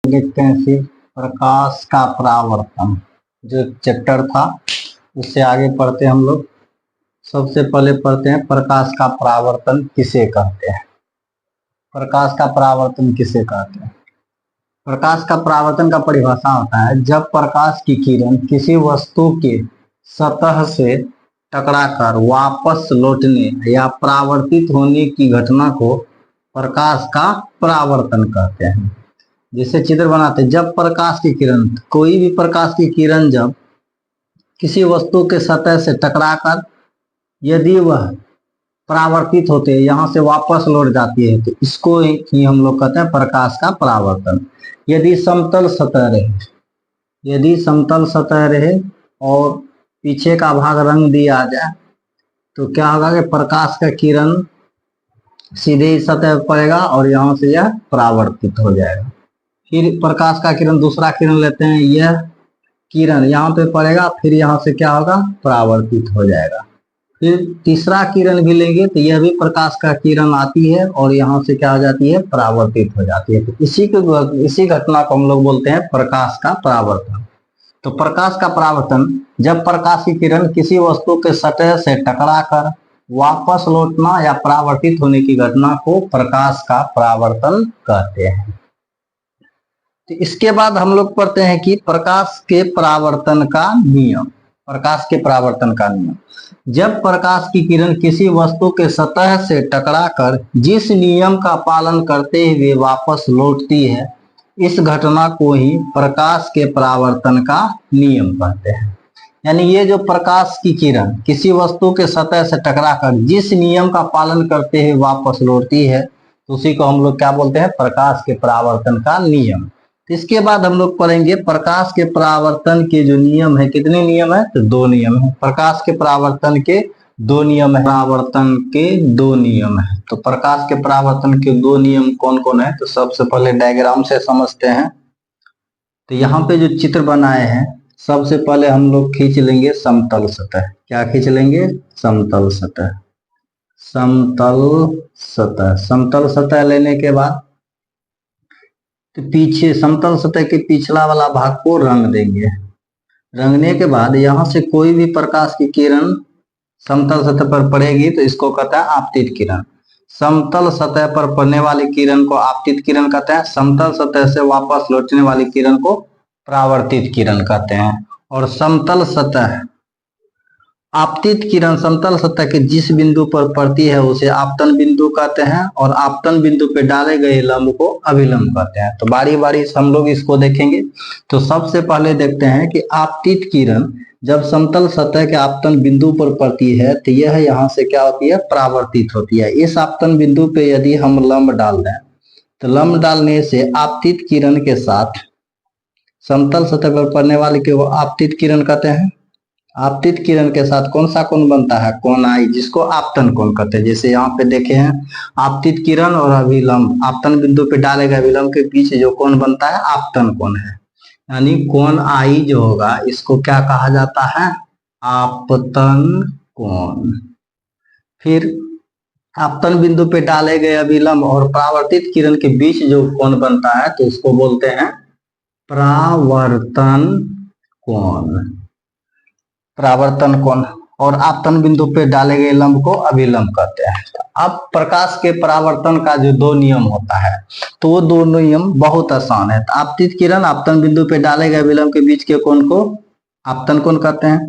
देखते हैं फिर प्रकाश का परावर्तन जो चैप्टर था उससे आगे पढ़ते हैं हम लोग। सबसे पहले पढ़ते हैं प्रकाश का परावर्तन किसे कहते हैं। प्रकाश का परावर्तन किसे कहते हैं। प्रकाश का परावर्तन का परिभाषा होता है जब प्रकाश की किरण किसी वस्तु के सतह से टकराकर वापस लौटने या परावर्तित होने की घटना को प्रकाश का परावर्तन कहते हैं। जिससे चित्र बनाते हैं, जब प्रकाश की किरण, कोई भी प्रकाश की किरण जब किसी वस्तु के सतह से टकराकर यदि वह परावर्तित होते हैं, यहाँ से वापस लौट जाती है, तो इसको ही हम लोग कहते हैं प्रकाश का परावर्तन। यदि समतल सतह रहे, यदि समतल सतह रहे और पीछे का भाग रंग दिया जाए तो क्या होगा कि प्रकाश का किरण सीधे सतह पर पड़ेगा और यहाँ से यह परावर्तित हो जाएगा। फिर प्रकाश का किरण, दूसरा किरण लेते हैं, यह किरण यहाँ पे पड़ेगा, फिर यहाँ से क्या होगा, परावर्तित हो जाएगा। फिर तीसरा किरण भी लेंगे तो यह भी प्रकाश का किरण आती है और यहाँ से क्या हो जाती है, परावर्तित हो जाती है। तो इसी घटना को हम लोग बोलते हैं प्रकाश का परावर्तन। तो प्रकाश का परावर्तन जब प्रकाश की किरण किसी वस्तु के सतह से टकराकर वापस लौटना या परावर्तित होने की घटना को प्रकाश का परावर्तन कहते हैं। तो इसके बाद हम लोग पढ़ते हैं कि प्रकाश के परावर्तन का नियम। प्रकाश के परावर्तन का नियम, जब प्रकाश की किरण किसी वस्तु के सतह से टकराकर जिस नियम का पालन करते हुए वापस लौटती है, इस घटना को ही प्रकाश के परावर्तन का नियम कहते हैं। यानी ये जो प्रकाश की किरण किसी वस्तु के सतह से टकराकर जिस नियम का पालन करते हुए वापस लौटती है, तो उसी को हम लोग क्या बोलते हैं, प्रकाश के परावर्तन का नियम। इसके बाद हम लोग पढ़ेंगे प्रकाश के परावर्तन के जो नियम है, कितने नियम है, तो 2 नियम है। प्रकाश के परावर्तन के 2 नियम है। परावर्तन के 2 नियम है। तो प्रकाश के परावर्तन के 2 नियम कौन कौन है, तो सबसे पहले डायग्राम से समझते हैं। तो यहाँ पे जो चित्र बनाए हैं, सबसे पहले हम लोग खींच लेंगे समतल सतह। क्या खींच लेंगे, समतल सतह। समतल सतह, समतल सतह लेने के बाद तो पीछे समतल सतह के पिछला वाला भाग को रंग देंगे। रंगने के बाद यहाँ से कोई भी प्रकाश की किरण समतल सतह पर पड़ेगी तो इसको कहता है आपतित किरण। समतल सतह पर पड़ने वाली किरण को आपतित किरण कहते हैं। समतल सतह से वापस लौटने वाली किरण को परावर्तित किरण कहते हैं। और समतल सतह, आपतित किरण समतल सतह के जिस बिंदु पर पड़ती है उसे आपतन बिंदु कहते हैं और आपतन बिंदु पे डाले गए लंब को अभिलंब कहते हैं। तो बारी बारी हम लोग इसको देखेंगे। तो सबसे पहले देखते हैं कि आपतित किरण जब समतल सतह के आपतन बिंदु पर पड़ती है तो यह यहाँ से क्या होती है, परावर्तित होती है। इस आपतन बिंदु पे यदि हम लंब डाल दें तो लंब डालने से आपतित किरण के साथ समतल सतह पर पड़ने वाले को आपतित किरण कहते हैं। आपतित किरण के साथ कौन सा कोण बनता है, कोण आई, जिसको आपतन कोण कहते हैं। जैसे यहाँ पे देखे हैं, आपतित किरण और अभिलंब, आपतन बिंदु पे डाले गए अभिलंब के बीच जो कोण बनता है आपतन कोण है। यानी कोण आई जो होगा इसको क्या कहा जाता है, आपतन कोण। फिर आपतन बिंदु पे डाले गए अभिलंब और परावर्तित किरण के बीच जो कोण बनता है तो उसको बोलते हैं परावर्तन कोण। परावर्तन कोण। और आपतन बिंदु पे डाले गए लंब को अभिलंब कहते हैं। अब प्रकाश के परावर्तन का जो 2 नियम होता है तो वो 2 नियम बहुत आसान है। तो आपतित किरण आपतन बिंदु पे डाले गए अभिलंब के बीच के कोण को आपतन कोण कहते हैं।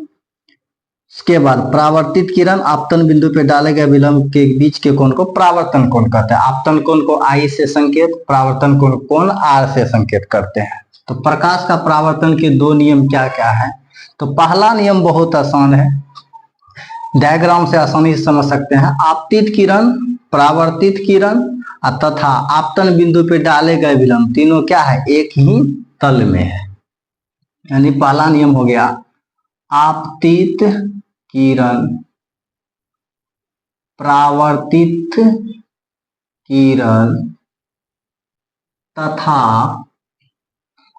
उसके बाद परावर्तित किरण आपतन बिंदु पे डाले गए अभिलंब के बीच के कोण को परावर्तन कोण कहते हैं। आपतन कोण को आई से संकेत, परावर्तन कोण कोण आर से संकेत करते हैं। तो प्रकाश का परावर्तन के 2 नियम क्या क्या है, तो पहला नियम बहुत आसान है, डायग्राम से आसानी से समझ सकते हैं। आपतित किरण, परावर्तित किरण तथा आपतन बिंदु पे डाले गए विलंब तीनों क्या है, एक ही तल में है। यानी पहला नियम हो गया आपतित किरण, परावर्तित किरण तथा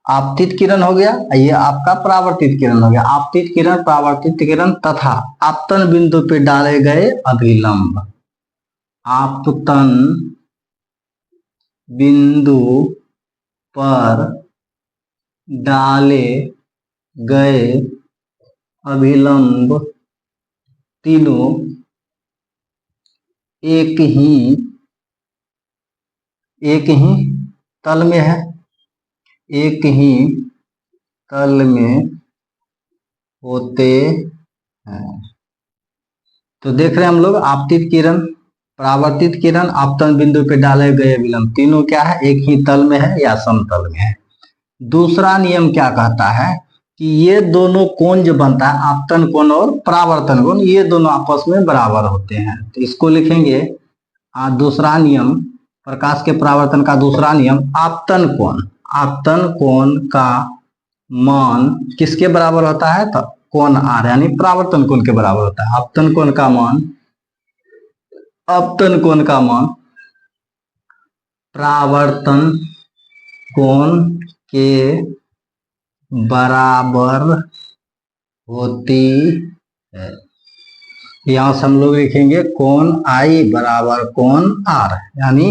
आपतित किरण हो गया, ये आपका परावर्तित किरण हो गया। आपतित किरण, परावर्तित किरण तथा आपतन बिंदु पे डाले गए अभिलंब। आपतन बिंदु पर डाले गए अभिलंब तीनों एक ही तल में है, एक ही तल में होते हैं। तो देख रहे हैं हम लोग, आपतित किरण, परावर्तित किरण, आपतन बिंदु पे डाले गए अभिलंब तीनों क्या है, एक ही तल में है या समतल में है। दूसरा नियम क्या कहता है कि ये दोनों कोण जो बनता है, आपतन कोण और परावर्तन कोण, ये दोनों आपस में बराबर होते हैं। तो इसको लिखेंगे दूसरा नियम, प्रकाश के परावर्तन का दूसरा नियम, आपतन कोण का मान किसके बराबर होता है, तो कोण आर यानी परावर्तन कोण के बराबर होता है। आपतन कोण का मान परावर्तन कोण के बराबर होती है। यहां से हम लोग लिखेंगे कोण आई बराबर कोण आर, यानी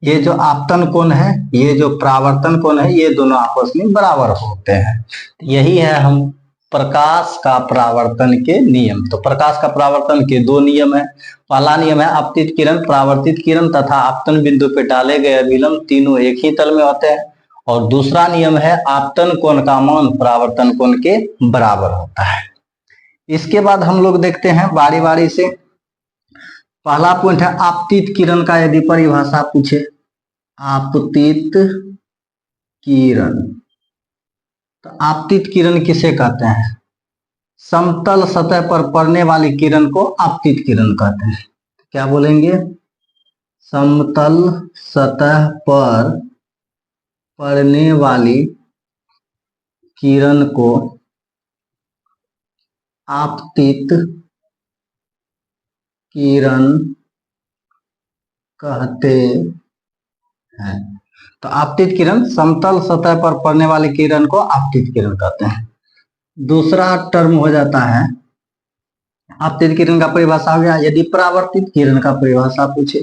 ये जो आपतन कोण है, ये जो परावर्तन कोण है, ये दोनों आपस में बराबर होते हैं। यही है हम प्रकाश का परावर्तन के नियम। तो प्रकाश का परावर्तन के दो नियम है। पहला नियम है आपतित किरण, परावर्तित किरण तथा आपतन बिंदु पे डाले गए अभिलंब तीनों एक ही तल में होते हैं। और दूसरा नियम है आपतन कोण का मान परावर्तन कोण के बराबर होता है। इसके बाद हम लोग देखते हैं बारी बारी से। पहला पॉइंट है आपतित किरण का यदि परिभाषा पूछे, आपतित किरण, तो आपतित किरण किसे कहते हैं, समतल सतह पर पड़ने वाली किरण को आपतित किरण कहते हैं। क्या बोलेंगे, समतल सतह पर पड़ने वाली किरण को आपतित किरण कहते हैं। तो आपतित किरण, समतल सतह पर पड़ने वाली किरण को आपतित किरण कहते हैं। दूसरा टर्म हो जाता है, आपतित किरण का परिभाषा हो गया। यदि परावर्तित किरण का परिभाषा पूछे,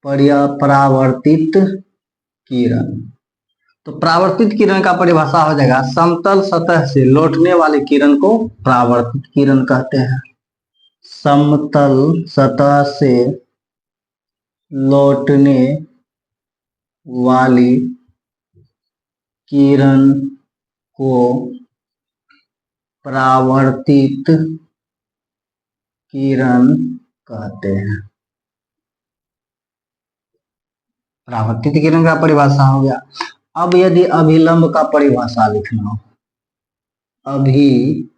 परावर्तित किरण, तो परावर्तित किरण का परिभाषा हो जाएगा, समतल सतह से लौटने वाली किरण को परावर्तित किरण कहते हैं। समतल सतह से लौटने वाली किरण को परावर्तित किरण कहते हैं। परावर्तित किरण का परिभाषा हो गया। अब यदि अभिलंब का परिभाषा लिखना हो, अभिलंब,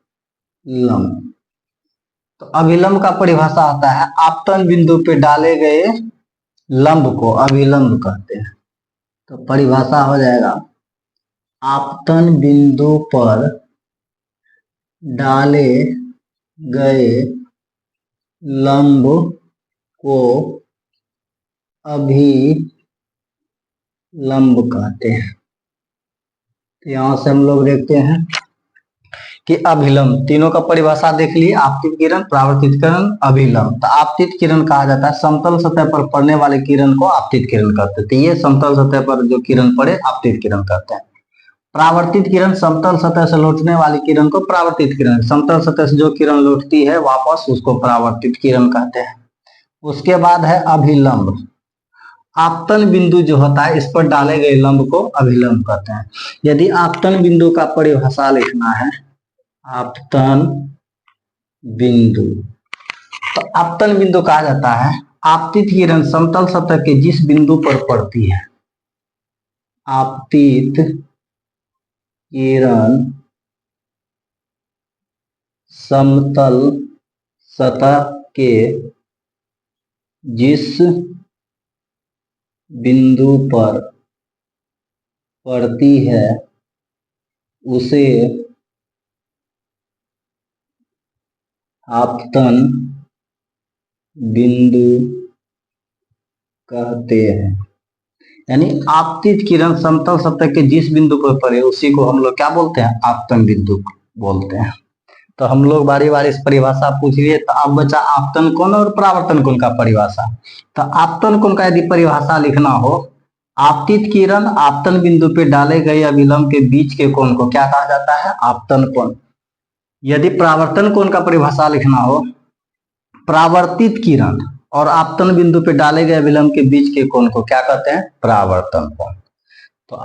तो अभिलंब का परिभाषा होता है आपतन बिंदु पे डाले गए लंब को अभिलंब कहते हैं। तो परिभाषा हो जाएगा, आपतन बिंदु पर डाले गए लंब को अभिलंब कहते हैं। तो यहां से हम लोग देखते हैं कि अभिलंब, तीनों का परिभाषा देख लिए, आपतित किरण, परावर्तित किरण, अभिलंब। तो आपतित किरण कहा जाता है समतल सतह पर पड़ने वाले किरण को आपतित किरण कहते हैं। तो ये समतल सतह पर जो किरण पड़े आपतित किरण कहते हैं। परावर्तित किरण, समतल सतह से लौटने वाली किरण को परावर्तित किरण, समतल सतह से जो किरण लौटती है वापस उसको परावर्तित किरण कहते हैं। उसके बाद है अभिलंब, आपतन बिंदु जो होता है इस पर डाले गए लंब को अभिलंब कहते हैं। यदि आपतन बिंदु का परिभाषा लिखना है, आपतन बिंदु, तो आपतन बिंदु कहा जाता है आपतित किरण समतल सतह के जिस बिंदु पर पड़ती है, आपतित किरण समतल सतह के जिस बिंदु पर पड़ती है उसे आपतन बिंदु कहते हैं। यानी आपतित किरण समतल सतह के जिस बिंदु पर पड़े उसी को हम लोग क्या बोलते हैं, आपतन बिंदु बोलते हैं। तो हम लोग बारी बारी इस परिभाषा पूछ लिए। तो अब बचा आपतन कोण और परावर्तन कोण का परिभाषा। तो आपतन कोण का यदि परिभाषा लिखना हो, आपतित किरण आपतन बिंदु पे डाले गए अभिलंब के बीच के कोण को क्या कहा जाता है? आपतन कोण। यदि परावर्तन कोण का परिभाषा लिखना हो, परावर्तित किरण और आपतन बिंदु पे डाले गए अभिलंब के बीच के कोण को क्या कहते हैं? परावर्तन कोण। तो